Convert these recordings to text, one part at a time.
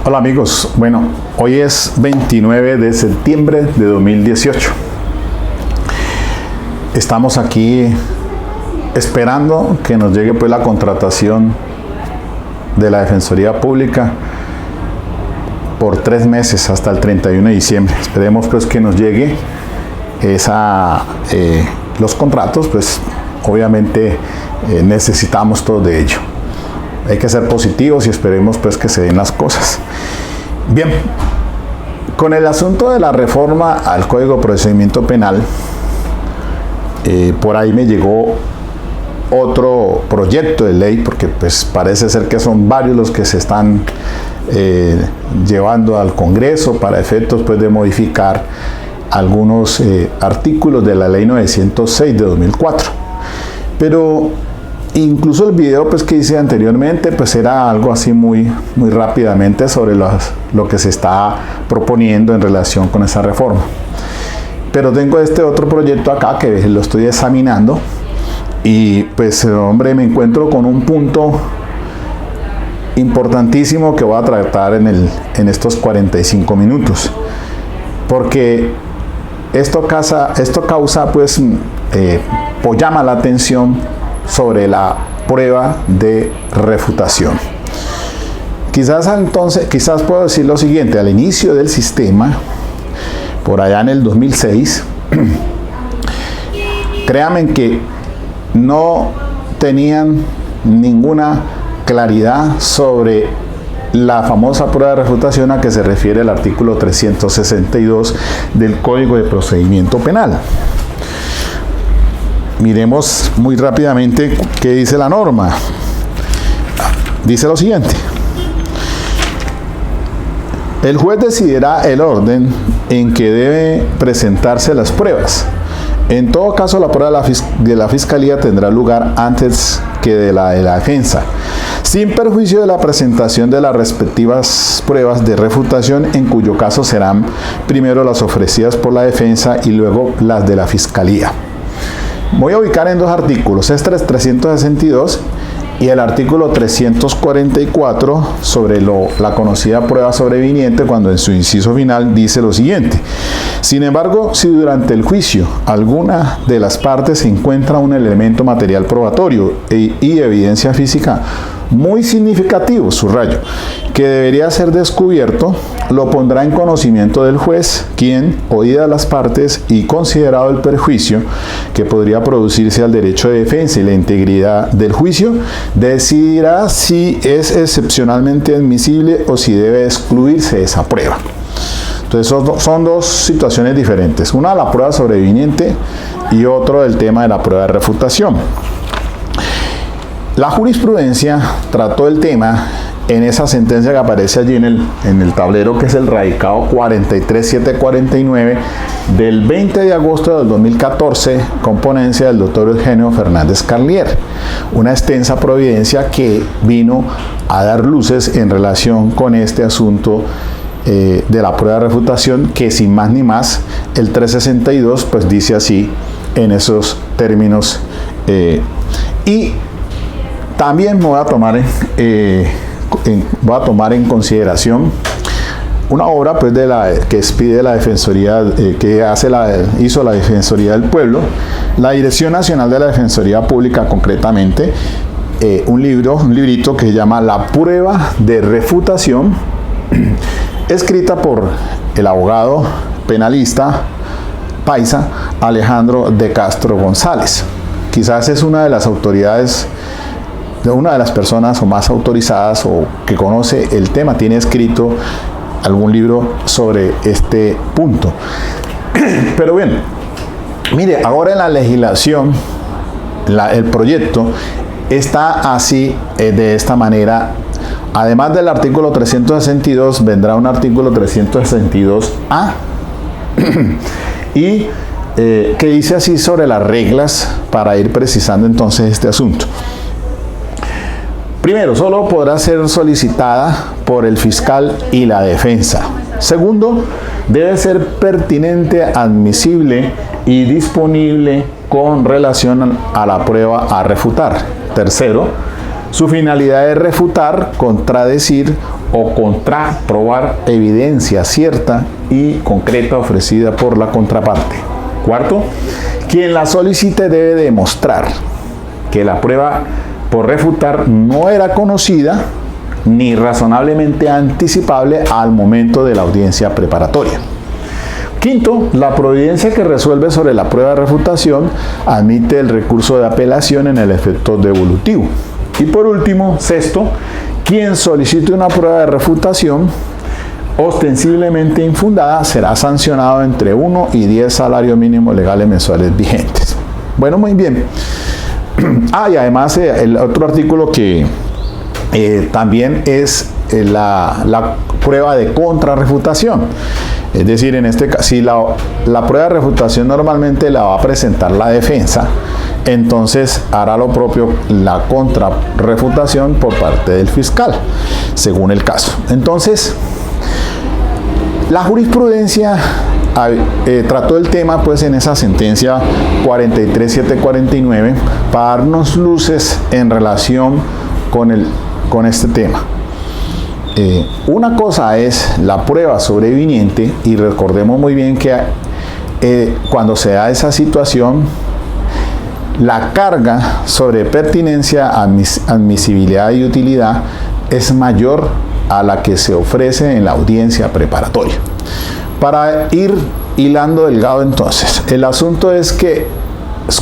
Hola amigos, bueno, hoy es 29 de septiembre de 2018. Estamos aquí esperando que nos llegue pues la contratación de la Defensoría Pública por 3 meses hasta el 31 de diciembre. Esperemos pues que nos llegue los contratos, pues obviamente necesitamos todo de ello. Hay que ser positivos y esperemos pues que se den las cosas. Bien, con el asunto de la reforma al Código de Procedimiento Penal, por ahí me llegó otro proyecto de ley, porque pues parece ser que son varios los que se están llevando al Congreso para efectos pues de modificar algunos artículos de la Ley 906 de 2004. Pero incluso el video pues que hice anteriormente pues era algo así muy rápidamente sobre lo que se está proponiendo en relación con esa reforma. Pero tengo este otro proyecto acá que lo estoy examinando y pues hombre, me encuentro con un punto importantísimo que voy a tratar en estos 45 minutos, porque esto causa pues llama la atención sobre la prueba de refutación. Quizás puedo decir lo siguiente: al inicio del sistema, por allá en el 2006, créanme que no tenían ninguna claridad sobre la famosa prueba de refutación a que se refiere el artículo 362 del Código de Procedimiento Penal. Miremos muy rápidamente qué dice la norma. Dice lo siguiente: el juez decidirá el orden en que debe presentarse las pruebas. En todo caso, la prueba de la Fiscalía tendrá lugar antes que de la defensa, sin perjuicio de la presentación de las respectivas pruebas de refutación, en cuyo caso serán primero las ofrecidas por la defensa y luego las de la Fiscalía. Voy a ubicar en dos artículos, este 362 y el artículo 344 sobre la conocida prueba sobreviniente, cuando en su inciso final dice lo siguiente: sin embargo, si durante el juicio alguna de las partes encuentra un elemento material probatorio y evidencia física muy significativo, subrayo, que debería ser descubierto, lo pondrá en conocimiento del juez, quien, oídas las partes y considerado el perjuicio que podría producirse al derecho de defensa y la integridad del juicio, decidirá si es excepcionalmente admisible o si debe excluirse esa prueba. Entonces son dos situaciones diferentes, una la prueba sobreviniente y otro el tema de la prueba de refutación. La jurisprudencia trató el tema en esa sentencia que aparece allí en el tablero, que es el radicado 43749 del 20 de agosto del 2014, con ponencia del doctor Eugenio Fernández Carlier, una extensa providencia que vino a dar luces en relación con este asunto de la prueba de refutación, que sin más ni más el 362 pues dice así en esos términos. Y también me voy a tomar en consideración una obra pues que expide la Defensoría, hizo la Defensoría del Pueblo, la Dirección Nacional de la Defensoría Pública concretamente, un librito que se llama La Prueba de Refutación, escrita por el abogado penalista paisa Alejandro de Castro González. Quizás es una de las autoridades, una de las personas o más autorizadas o que conoce el tema, tiene escrito algún libro sobre este punto. Pero bien, mire, ahora en la legislación, el proyecto está así, de esta manera. Además del artículo 362, vendrá un artículo 362A y que dice así sobre las reglas para ir precisando entonces este asunto. Primero, solo podrá ser solicitada por el fiscal y la defensa. Segundo, debe ser pertinente, admisible y disponible con relación a la prueba a refutar. Tercero, su finalidad es refutar, contradecir o contraprobar evidencia cierta y concreta ofrecida por la contraparte. Cuarto, quien la solicite debe demostrar que la prueba por refutar no era conocida ni razonablemente anticipable al momento de la audiencia preparatoria. Quinto, la providencia que resuelve sobre la prueba de refutación admite el recurso de apelación en el efecto devolutivo. Y por último, sexto, quien solicite una prueba de refutación ostensiblemente infundada será sancionado entre 1 y 10 salarios mínimos legales mensuales vigentes. Bueno, muy bien. Y además el otro artículo que también es la prueba de contrarrefutación. Es decir, en este caso, si la prueba de refutación normalmente la va a presentar la defensa, entonces hará lo propio la contrarrefutación por parte del fiscal, según el caso. Entonces, la jurisprudencia trató el tema pues en esa sentencia 43749 para darnos luces en relación con este tema. Una cosa es la prueba sobreviniente, y recordemos muy bien que cuando se da esa situación, la carga sobre pertinencia, admisibilidad y utilidad es mayor a la que se ofrece en la audiencia preparatoria. Para ir hilando delgado entonces, el asunto es que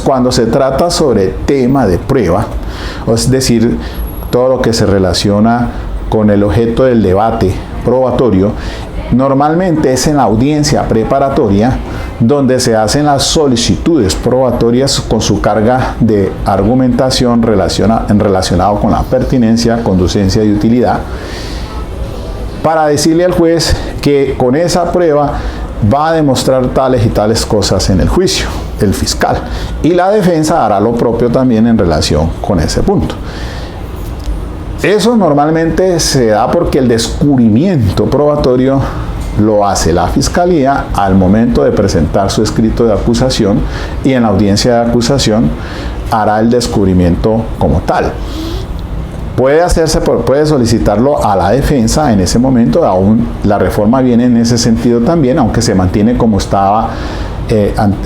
cuando se trata sobre tema de prueba, es decir, todo lo que se relaciona con el objeto del debate probatorio, normalmente es en la audiencia preparatoria donde se hacen las solicitudes probatorias con su carga de argumentación relacionado con la pertinencia, conducencia y utilidad, para decirle al juez que con esa prueba va a demostrar tales y tales cosas en el juicio, el fiscal, y la defensa hará lo propio también en relación con ese punto. Eso normalmente se da porque el descubrimiento probatorio lo hace la fiscalía al momento de presentar su escrito de acusación, y en la audiencia de acusación hará el descubrimiento como tal. Puede solicitarlo a la defensa en ese momento. Aún la reforma viene en ese sentido también, aunque se mantiene como estaba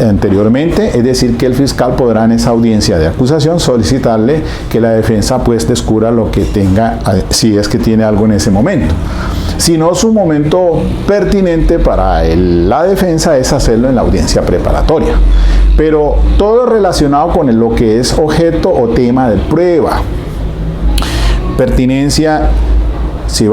anteriormente, es decir, que el fiscal podrá en esa audiencia de acusación solicitarle que la defensa pues descubra lo que tenga, si es que tiene algo en ese momento. Si no, su momento pertinente para la defensa es hacerlo en la audiencia preparatoria. Pero todo relacionado con lo que es objeto o tema de prueba. Pertinencia. Si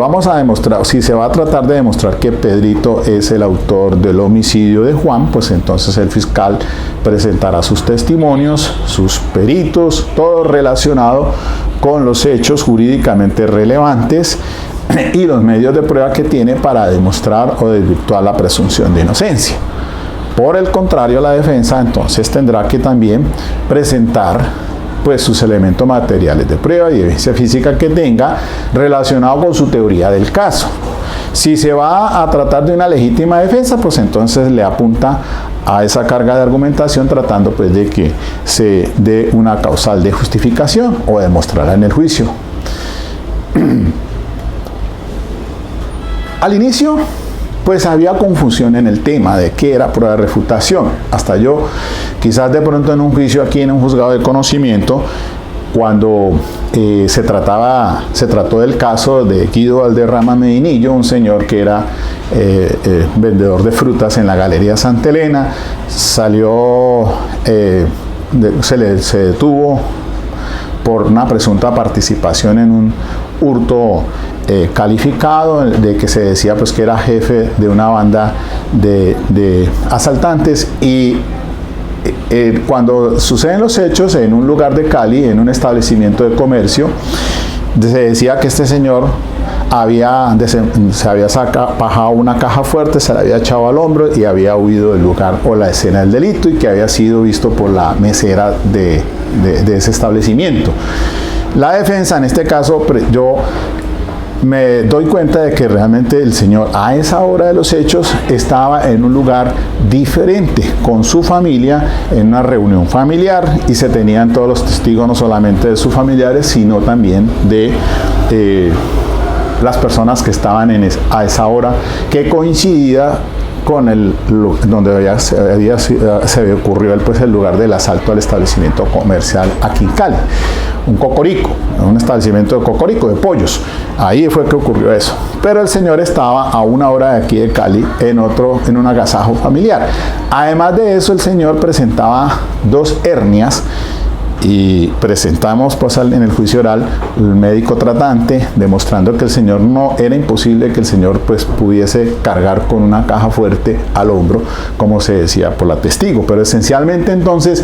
se va a tratar de demostrar que Pedrito es el autor del homicidio de Juan, pues entonces el fiscal presentará sus testimonios, sus peritos, todo relacionado con los hechos jurídicamente relevantes y los medios de prueba que tiene para demostrar o desvirtuar la presunción de inocencia. Por el contrario, la defensa entonces tendrá que también presentar pues sus elementos materiales de prueba y evidencia física que tenga relacionado con su teoría del caso. Si se va a tratar de una legítima defensa, pues entonces le apunta a esa carga de argumentación tratando pues de que se dé una causal de justificación o demostrará en el juicio. Al inicio pues había confusión en el tema de qué era prueba de refutación. Hasta yo, quizás de pronto en un juicio aquí en un juzgado de conocimiento, cuando se trató del caso de Guido Valderrama Medinillo, un señor que era vendedor de frutas en la Galería Santa Elena, salió, se detuvo por una presunta participación en un hurto calificado, de que se decía pues que era jefe de una banda de asaltantes, y cuando suceden los hechos en un lugar de Cali, en un establecimiento de comercio, se decía que este señor se había bajado una caja fuerte, se la había echado al hombro y había huido del lugar o la escena del delito, y que había sido visto por la mesera de ese establecimiento. La defensa, en este caso, yo me doy cuenta de que realmente el señor a esa hora de los hechos estaba en un lugar diferente con su familia, en una reunión familiar, y se tenían todos los testigos no solamente de sus familiares, sino también de las personas que estaban a esa hora, que coincidía con donde se había ocurrido el lugar del asalto al establecimiento comercial aquí en Cali, un cocorico, un establecimiento de cocorico, de pollos. Ahí fue que ocurrió eso. Pero el señor estaba a 1 hora de aquí de Cali en un agasajo familiar. Además de eso, el señor presentaba 2 hernias y presentamos pues en el juicio oral el médico tratante demostrando que el señor no era imposible que el señor pues pudiese cargar con una caja fuerte al hombro, como se decía por la testigo. Pero esencialmente entonces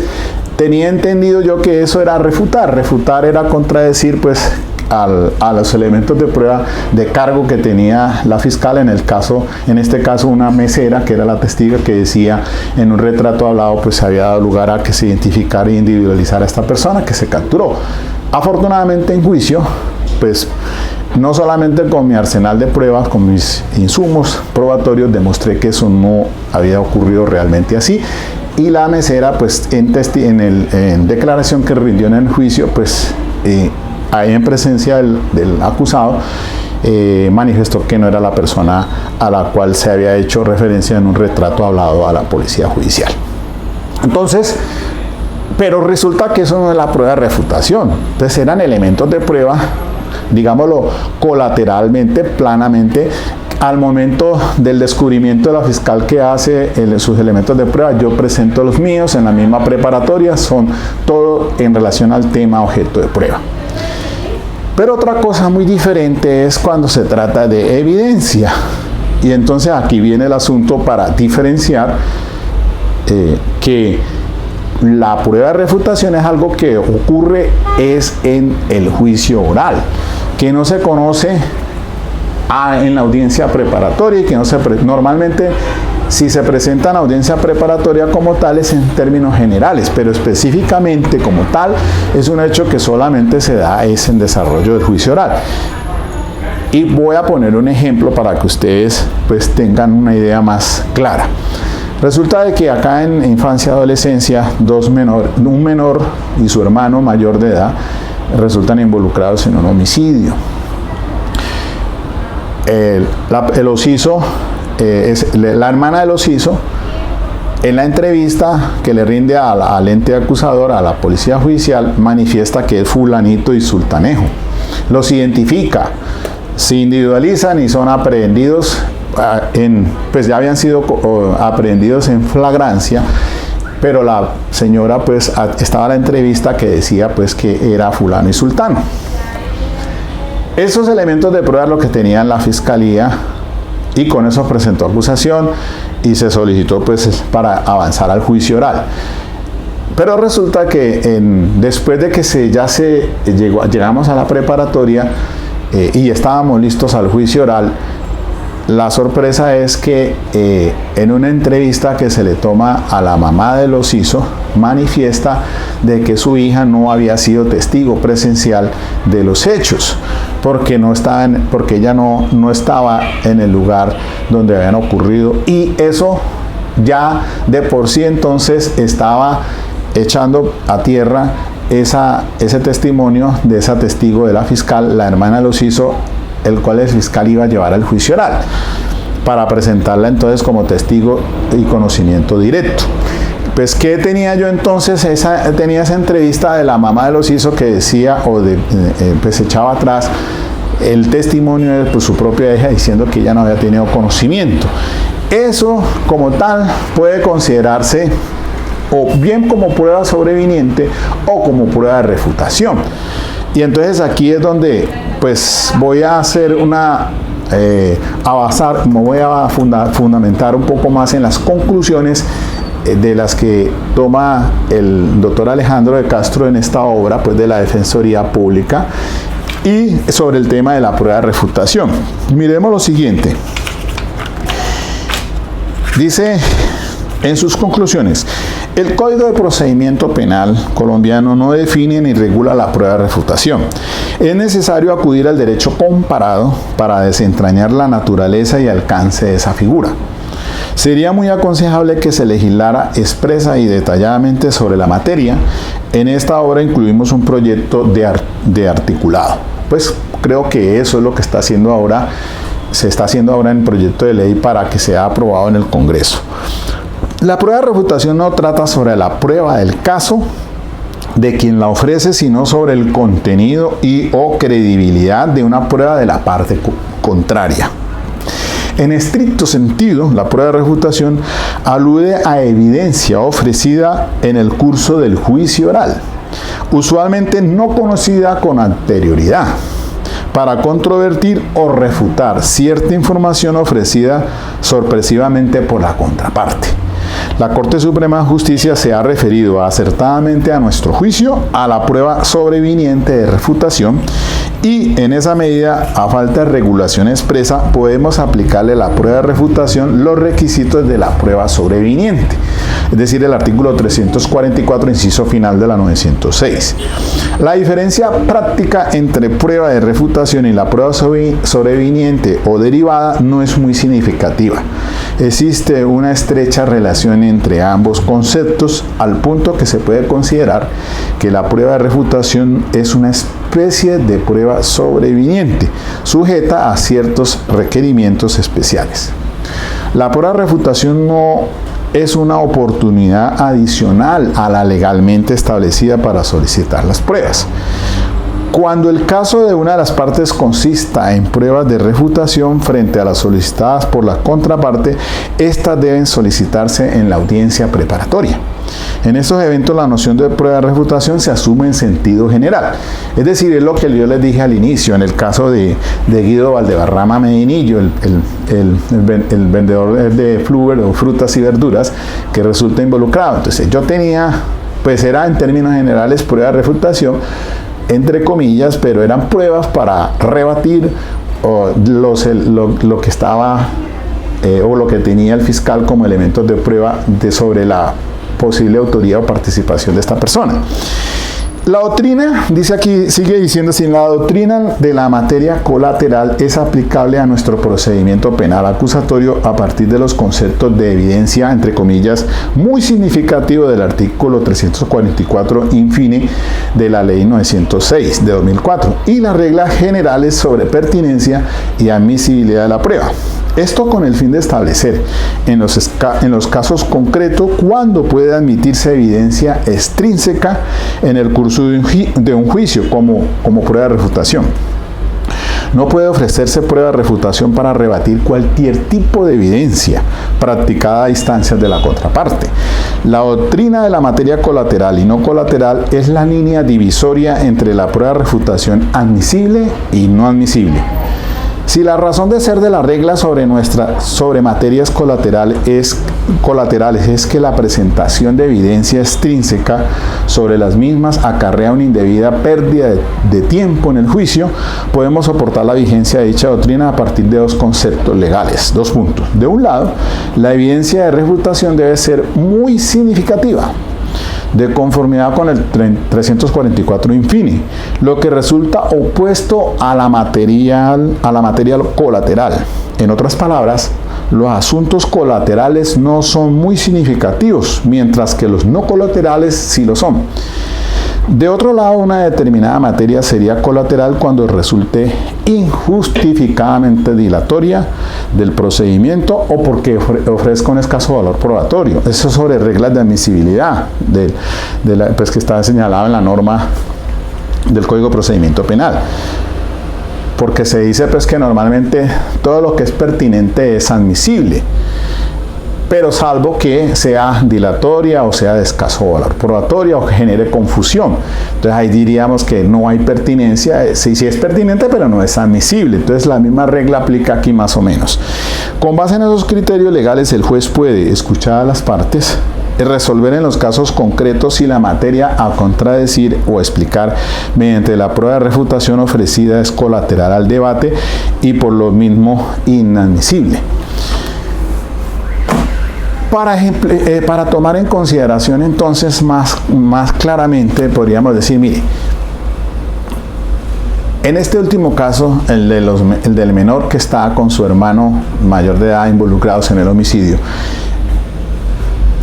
tenía entendido yo que eso era refutar era contradecir pues a los elementos de prueba de cargo que tenía la fiscal, en este caso una mesera que era la testigo, que decía en un retrato hablado pues se había dado lugar a que se identificara e individualizara a esta persona que se capturó. Afortunadamente en juicio pues no solamente con mi arsenal de pruebas, con mis insumos probatorios, demostré que eso no había ocurrido realmente así, y la mesera pues en declaración que rindió en el juicio pues ahí en presencia del acusado, manifestó que no era la persona a la cual se había hecho referencia en un retrato hablado a la policía judicial. Entonces, pero resulta que eso no es la prueba de refutación. Entonces eran elementos de prueba, digámoslo colateralmente, planamente. Al momento del descubrimiento de la fiscal que hace sus elementos de prueba, yo presento los míos en la misma preparatoria, son todo en relación al tema objeto de prueba. Pero otra cosa muy diferente es cuando se trata de evidencia. Y entonces aquí viene el asunto para diferenciar que la prueba de refutación es algo que ocurre en el juicio oral, que no se conoce en la audiencia preparatoria y que normalmente si se presenta en audiencia preparatoria como tal es en términos generales, pero específicamente como tal es un hecho que solamente se da en desarrollo del juicio oral. Y voy a poner un ejemplo para que ustedes pues tengan una idea más clara. Resulta de que acá en infancia y adolescencia un menor y su hermano mayor de edad resultan involucrados en un homicidio. El occiso, la hermana del occiso, en la entrevista que le rinde al ente acusador, a la policía judicial, manifiesta que es fulanito y sultanejo. Los identifica, se individualizan y son aprehendidos, pues ya habían sido aprehendidos en flagrancia, pero la señora pues estaba en la entrevista que decía pues que era fulano y sultano. Esos elementos de prueba lo que tenía la fiscalía, y con eso presentó acusación y se solicitó pues para avanzar al juicio oral. Pero resulta que después de que llegamos a la preparatoria y estábamos listos al juicio oral, la sorpresa es que en una entrevista que se le toma a la mamá del occiso, manifiesta de que su hija no había sido testigo presencial de los hechos, porque ella no estaba en el lugar donde habían ocurrido, y eso ya de por sí entonces estaba echando a tierra ese testimonio de esa testigo de la fiscal, la hermana del occiso, el cual el fiscal iba a llevar al juicio oral para presentarla entonces como testigo y conocimiento directo. Pues, ¿qué tenía yo entonces? Tenía esa entrevista de la mamá de los occiso que decía, pues echaba atrás el testimonio de su propia hija diciendo que ella no había tenido conocimiento. Eso como tal puede considerarse o bien como prueba sobreviviente o como prueba de refutación. Y entonces aquí es donde pues voy a hacer me voy a fundamentar un poco más en las conclusiones de las que toma el doctor Alejandro de Castro en esta obra pues de la Defensoría Pública, y sobre el tema de la prueba de refutación. Miremos lo siguiente. Dice en sus conclusiones: el Código de Procedimiento Penal colombiano no define ni regula la prueba de refutación. Es necesario acudir al derecho comparado para desentrañar la naturaleza y alcance de esa figura. Sería muy aconsejable que se legislara expresa y detalladamente sobre la materia. En esta obra incluimos un proyecto de articulado. Pues creo que eso es lo que se está haciendo ahora en el proyecto de ley para que sea aprobado en el Congreso. La prueba de refutación no trata sobre la prueba del caso de quien la ofrece, sino sobre el contenido y o credibilidad de una prueba de la parte contraria. En estricto sentido, la prueba de refutación alude a evidencia ofrecida en el curso del juicio oral, usualmente no conocida con anterioridad, para controvertir o refutar cierta información ofrecida sorpresivamente por la contraparte. La Corte Suprema de Justicia se ha referido acertadamente, a nuestro juicio, a la prueba sobreviniente de refutación, y en esa medida, a falta de regulación expresa, podemos aplicarle a la prueba de refutación los requisitos de la prueba sobreviniente, es decir, el artículo 344, inciso final de la 906. La diferencia práctica entre prueba de refutación y la prueba sobreviniente o derivada no es muy significativa. Existe una estrecha relación entre ambos conceptos, al punto que se puede considerar que la prueba de refutación es una especie de prueba sobreviniente, sujeta a ciertos requerimientos especiales. La prueba de refutación no es una oportunidad adicional a la legalmente establecida para solicitar las pruebas. Cuando el caso de una de las partes consista en pruebas de refutación frente a las solicitadas por la contraparte, estas deben solicitarse en la audiencia preparatoria. En estos eventos la noción de prueba de refutación se asume en sentido general. Es decir, es lo que yo les dije al inicio, en el caso de Guido Valdebarrama Medinillo, el vendedor de Fluver o frutas y verduras, que resulta involucrado. Entonces yo tenía, pues era en términos generales prueba de refutación, entre comillas, pero eran pruebas para rebatir lo que estaba o lo que tenía el fiscal como elementos de prueba sobre la posible autoría o participación de esta persona. La doctrina, dice aquí, sigue diciendo así: la doctrina de la materia colateral es aplicable a nuestro procedimiento penal acusatorio a partir de los conceptos de evidencia, entre comillas, muy significativo del artículo 344 infine de la ley 906 de 2004 y las reglas generales sobre pertinencia y admisibilidad de la prueba. Esto con el fin de establecer en los casos concretos cuándo puede admitirse evidencia extrínseca en el curso de un juicio como prueba de refutación. No puede ofrecerse prueba de refutación para rebatir cualquier tipo de evidencia practicada a instancias de la contraparte. La doctrina de la materia colateral y no colateral es la línea divisoria entre la prueba de refutación admisible y no admisible. Si la razón de ser de la regla sobre materias colaterales es que la presentación de evidencia extrínseca sobre las mismas acarrea una indebida pérdida de tiempo en el juicio, podemos soportar la vigencia de dicha doctrina a partir de dos conceptos legales. Dos puntos. De un lado, la evidencia de refutación debe ser muy significativa, de conformidad con el 344 infine, lo que resulta opuesto a la materia colateral. En otras palabras, los asuntos colaterales no son muy significativos, mientras que los no colaterales sí lo son. De otro lado, una determinada materia sería colateral cuando resulte injustificadamente dilatoria del procedimiento o porque ofrezca un escaso valor probatorio. Eso sobre reglas de admisibilidad pues que está señalado en la norma del Código de Procedimiento Penal. Porque se dice pues que normalmente todo lo que es pertinente es admisible, pero salvo que sea dilatoria o sea de escaso valor probatorio o que genere confusión. Entonces ahí diríamos que no hay pertinencia, sí es pertinente pero no es admisible. Entonces la misma regla aplica aquí más o menos. Con base en esos criterios legales, el juez puede escuchar a las partes, resolver en los casos concretos si la materia a contradecir o explicar mediante la prueba de refutación ofrecida es colateral al debate y por lo mismo inadmisible. Para tomar en consideración entonces más claramente, podríamos decir, mire, en este último caso, el del menor que está con su hermano mayor de edad involucrados en el homicidio,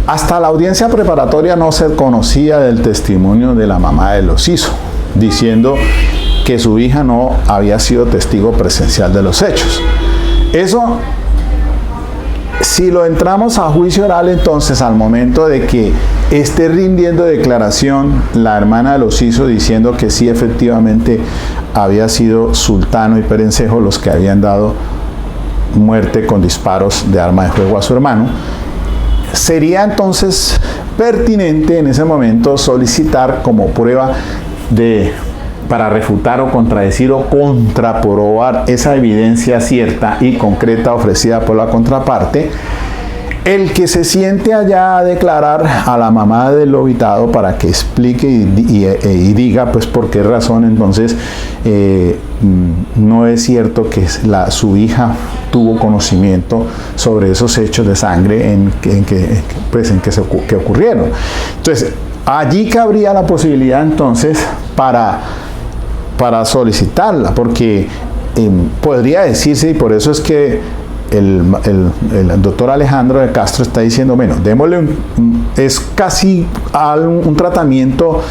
hasta la audiencia preparatoria no se conocía del testimonio de la mamá de los Ciso, diciendo que su hija no había sido testigo presencial de los hechos. Eso, si lo entramos a juicio oral, entonces al momento de que esté rindiendo declaración la hermana de los Ciso diciendo que sí, efectivamente había sido Sultano y Perencejo los que habían dado muerte con disparos de arma de fuego a su hermano, sería entonces pertinente en ese momento solicitar como prueba para refutar o contradecir o contraprobar esa evidencia cierta y concreta ofrecida por la contraparte, el que se siente allá a declarar a la mamá del obitado para que explique y diga pues por qué razón entonces no es cierto que su hija tuvo conocimiento sobre esos hechos de sangre que ocurrieron. Entonces, allí cabría la posibilidad entonces para solicitarla, porque podría decirse, y por eso es que el doctor Alejandro de Castro está diciendo, bueno, démosle es casi un tratamiento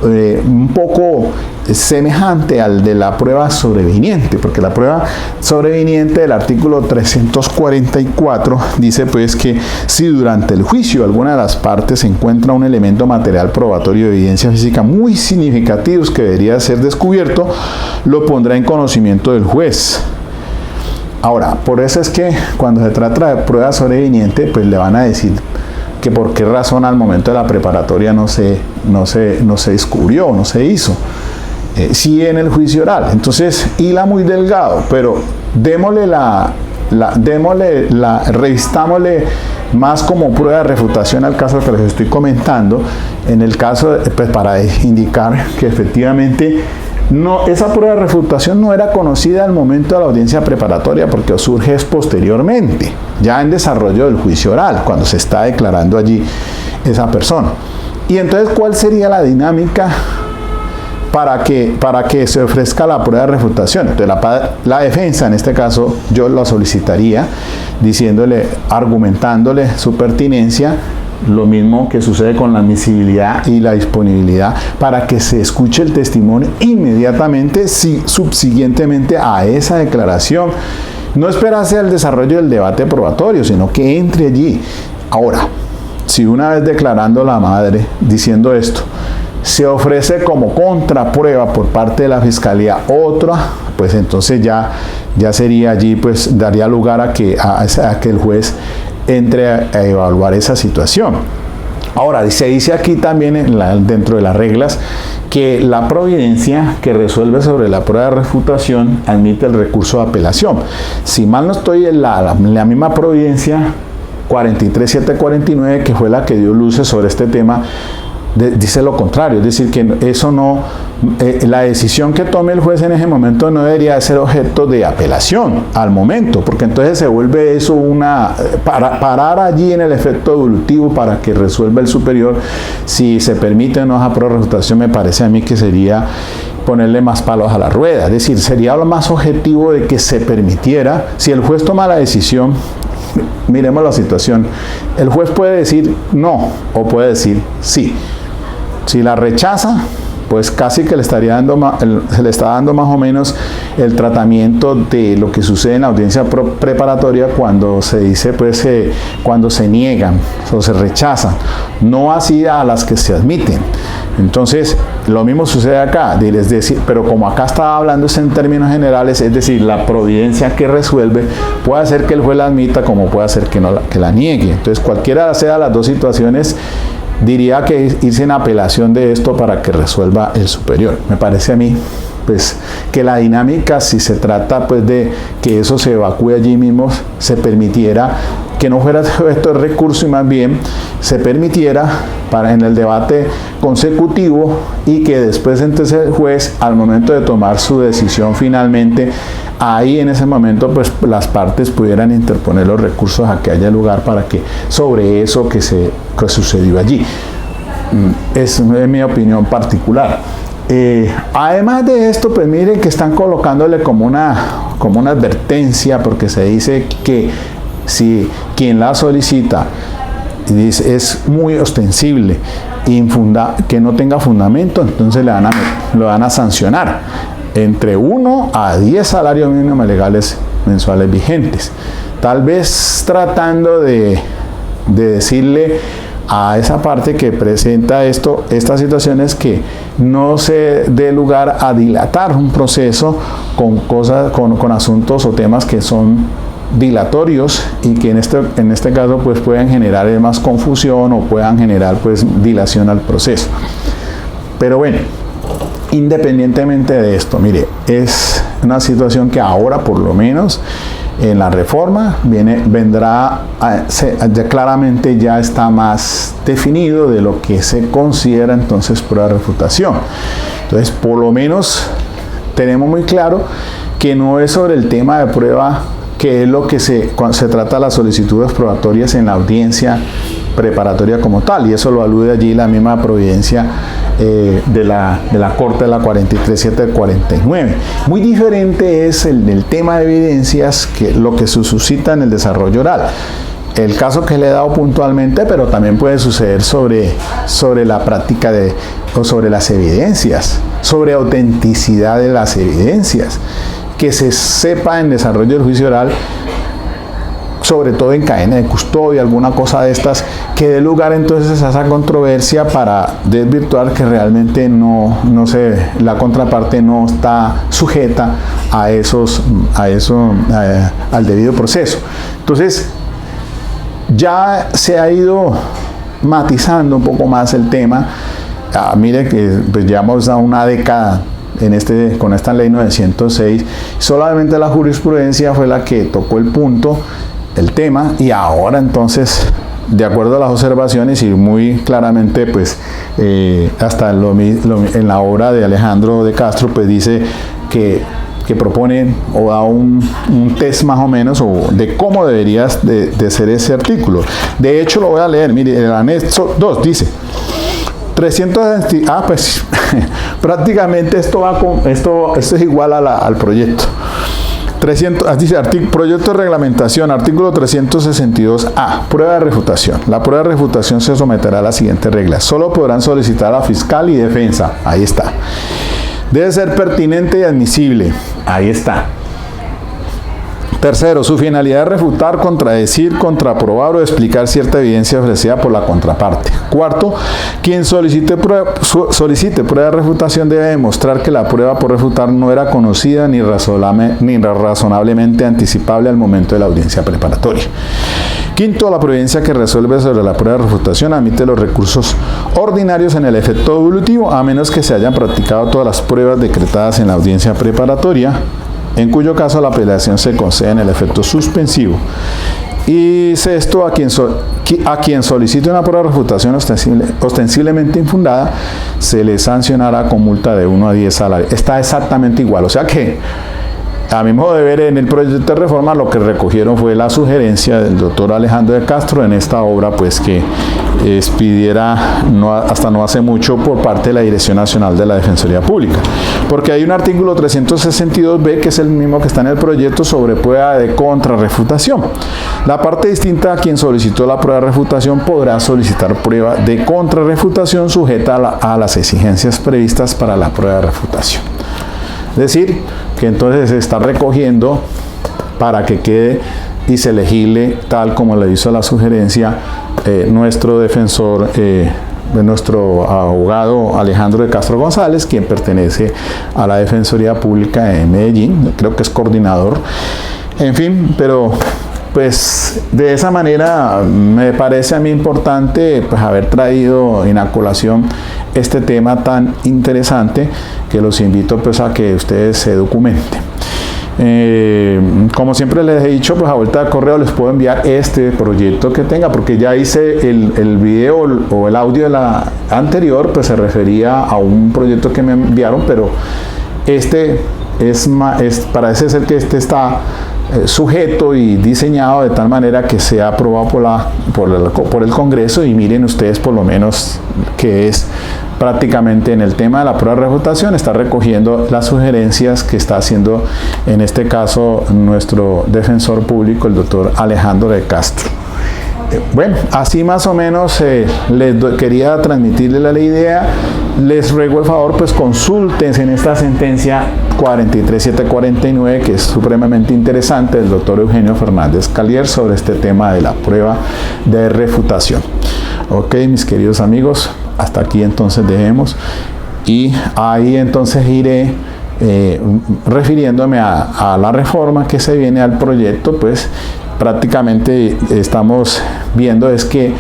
un poco semejante al de la prueba sobreviniente, porque la prueba sobreviniente del artículo 344 dice pues que si durante el juicio alguna de las partes encuentra un elemento material probatorio de evidencia física muy significativos que debería ser descubierto, lo pondrá en conocimiento del juez. Ahora, por eso es que cuando se trata de prueba sobreviniente, pues le van a decir que por qué razón al momento de la preparatoria no se descubrió, no se hizo. Sí en el juicio oral. Entonces, hila muy delgado, pero revistámosle más como prueba de refutación al caso que les estoy comentando, en el caso, pues para indicar que efectivamente esa prueba de refutación no era conocida al momento de la audiencia preparatoria porque surge posteriormente, ya en desarrollo del juicio oral, cuando se está declarando allí esa persona. Y entonces, ¿cuál sería la dinámica para que se ofrezca la prueba de refutación? Entonces, la defensa, en este caso, yo la solicitaría argumentándole su pertinencia, lo mismo que sucede con la admisibilidad y la disponibilidad, para que se escuche el testimonio inmediatamente, subsiguientemente a esa declaración. No esperarse al desarrollo del debate probatorio, sino que entre allí. Ahora, si una vez declarando la madre, diciendo esto, se ofrece como contraprueba por parte de la Fiscalía otra, pues entonces ya sería allí, pues daría lugar a que el juez entre a evaluar esa situación. Ahora, se dice aquí también dentro de las reglas que la providencia que resuelve sobre la prueba de refutación admite el recurso de apelación. Si mal no estoy, la misma providencia 43749, que fue la que dio luces sobre este tema, dice lo contrario, es decir, que eso no, la decisión que tome el juez en ese momento no debería ser objeto de apelación al momento, porque entonces se vuelve eso parar allí en el efecto devolutivo para que resuelva el superior. Si se permite o no esa prueba de refutación, me parece a mí que sería ponerle más palos a la rueda, es decir, sería lo más objetivo de que se permitiera, si el juez toma la decisión. Miremos la situación, el juez puede decir no o puede decir sí. Si la rechaza, pues casi que se le está dando más o menos el tratamiento de lo que sucede en la audiencia preparatoria cuando se dice, pues, cuando se niegan o se rechazan, no así a las que se admiten. Entonces, lo mismo sucede acá, es decir, pero como acá estaba hablando en términos generales, es decir, la providencia que resuelve puede hacer que el juez la admita como puede hacer que la niegue. Entonces, cualquiera sea las dos situaciones, diría que irse en apelación de esto para que resuelva el superior. Me parece a mí, pues, que la dinámica, si se trata pues de que eso se evacúe allí mismo, se permitiera que no fuera esto de recurso y más bien se permitiera en el debate consecutivo, y que después entonces el juez, al momento de tomar su decisión finalmente, ahí en ese momento pues las partes pudieran interponer los recursos a que haya lugar para que sobre eso que sucedió allí. Es mi opinión particular. Además de esto, pues miren que están colocándole como una advertencia, porque se dice que si quien la solicita es muy ostensible, que no tenga fundamento, entonces lo van a sancionar. entre 1 a 10 salarios mínimos legales mensuales vigentes. Tal vez tratando de decirle a esa parte que presenta estas situaciones que no se dé lugar a dilatar un proceso con asuntos o temas que son dilatorios y que en este caso pues puedan generar más confusión o puedan generar pues dilación al proceso. Pero bueno, independientemente de esto, mire, es una situación que ahora por lo menos en la reforma vendrá claramente, ya está más definido de lo que se considera entonces prueba de refutación. Entonces por lo menos tenemos muy claro que no es sobre el tema de prueba, que es lo que cuando se trata de las solicitudes probatorias en la audiencia preparatoria como tal, y eso lo alude allí la misma providencia de la Corte de la 437 del 49. Muy diferente es el tema de evidencias, que lo que se suscita en el desarrollo oral. El caso que le he dado puntualmente, pero también puede suceder sobre la práctica o sobre las evidencias, sobre autenticidad de las evidencias, que se sepa en desarrollo del juicio oral, sobre todo en cadena de custodia, alguna cosa de estas, que dé lugar entonces a esa controversia para desvirtuar que realmente la contraparte no está sujeta al debido proceso. Entonces, ya se ha ido matizando un poco más el tema. Mire que pues llevamos a una década con esta ley 906, solamente la jurisprudencia fue la que tocó el tema, y ahora entonces, de acuerdo a las observaciones y muy claramente pues hasta en la obra de Alejandro de Castro pues dice que propone o da un test más o menos de cómo deberías de ser ese artículo. De hecho lo voy a leer, mire, el anexo 2 dice 300, pues prácticamente esto es igual al proyecto. 300, dice proyecto de reglamentación, artículo 362A, prueba de refutación. La prueba de refutación se someterá a las siguientes reglas. Solo podrán solicitar a fiscal y defensa. Ahí está. Debe ser pertinente y admisible. Ahí está. Tercero, su finalidad es refutar, contradecir, contraprobar o explicar cierta evidencia ofrecida por la contraparte. Cuarto, quien solicite prueba de refutación debe demostrar que la prueba por refutar no era conocida ni razonablemente anticipable al momento de la audiencia preparatoria. Quinto, la providencia que resuelve sobre la prueba de refutación admite los recursos ordinarios en el efecto devolutivo, a menos que se hayan practicado todas las pruebas decretadas en la audiencia preparatoria, en cuyo caso la apelación se concede en el efecto suspensivo. Y sexto, a quien solicite una prueba de refutación ostensiblemente infundada, se le sancionará con multa de 1 a 10 salarios. Está exactamente igual, o sea que a mi modo de ver, en el proyecto de reforma lo que recogieron fue la sugerencia del doctor Alejandro de Castro en esta obra, pues que expidiera hasta no hace mucho por parte de la Dirección Nacional de la Defensoría Pública, porque hay un artículo 362B que es el mismo que está en el proyecto sobre prueba de contrarrefutación. La parte distinta, a quien solicitó la prueba de refutación podrá solicitar prueba de contrarrefutación sujeta a las exigencias previstas para la prueba de refutación. Es decir, que entonces se está recogiendo para que quede y se legisle tal como le hizo la sugerencia nuestro defensor, nuestro abogado Alejandro de Castro González, quien pertenece a la Defensoría Pública de Medellín, creo que es coordinador. En fin, pero pues de esa manera me parece a mí importante pues haber traído en a colación este tema tan interesante, que los invito pues a que ustedes se documenten. Como siempre les he dicho, pues a vuelta de correo les puedo enviar este proyecto que tenga, porque ya hice el video o el audio de la anterior, pues se refería a un proyecto que me enviaron, pero parece ser que este está sujeto y diseñado de tal manera que sea aprobado por el Congreso, y miren ustedes por lo menos que es prácticamente en el tema de la prueba de refutación, está recogiendo las sugerencias que está haciendo en este caso nuestro defensor público, el doctor Alejandro de Castro. Bueno, así más o menos quería transmitirle la idea les ruego el favor, pues consulten en esta sentencia 43749, que es supremamente interesante, del doctor Eugenio Fernández Calier, sobre este tema de la prueba de refutación. Ok, mis queridos amigos, hasta aquí entonces dejemos, y ahí entonces iré refiriéndome a la reforma que se viene al proyecto. Pues prácticamente estamos viendo es que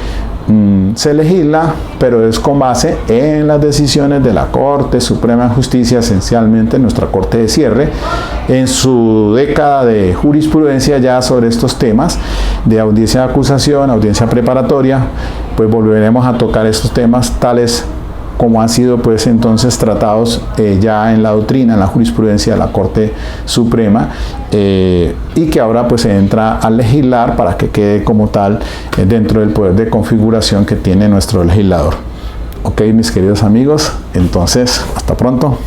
se legisla, pero es con base en las decisiones de la Corte Suprema de Justicia, esencialmente nuestra Corte de Cierre, en su década de jurisprudencia ya sobre estos temas de audiencia de acusación, audiencia preparatoria. Pues volveremos a tocar estos temas tales como han sido pues entonces tratados ya en la doctrina, en la jurisprudencia de la Corte Suprema, y que ahora pues se entra a legislar para que quede como tal dentro del poder de configuración que tiene nuestro legislador. Ok, mis queridos amigos, entonces hasta pronto.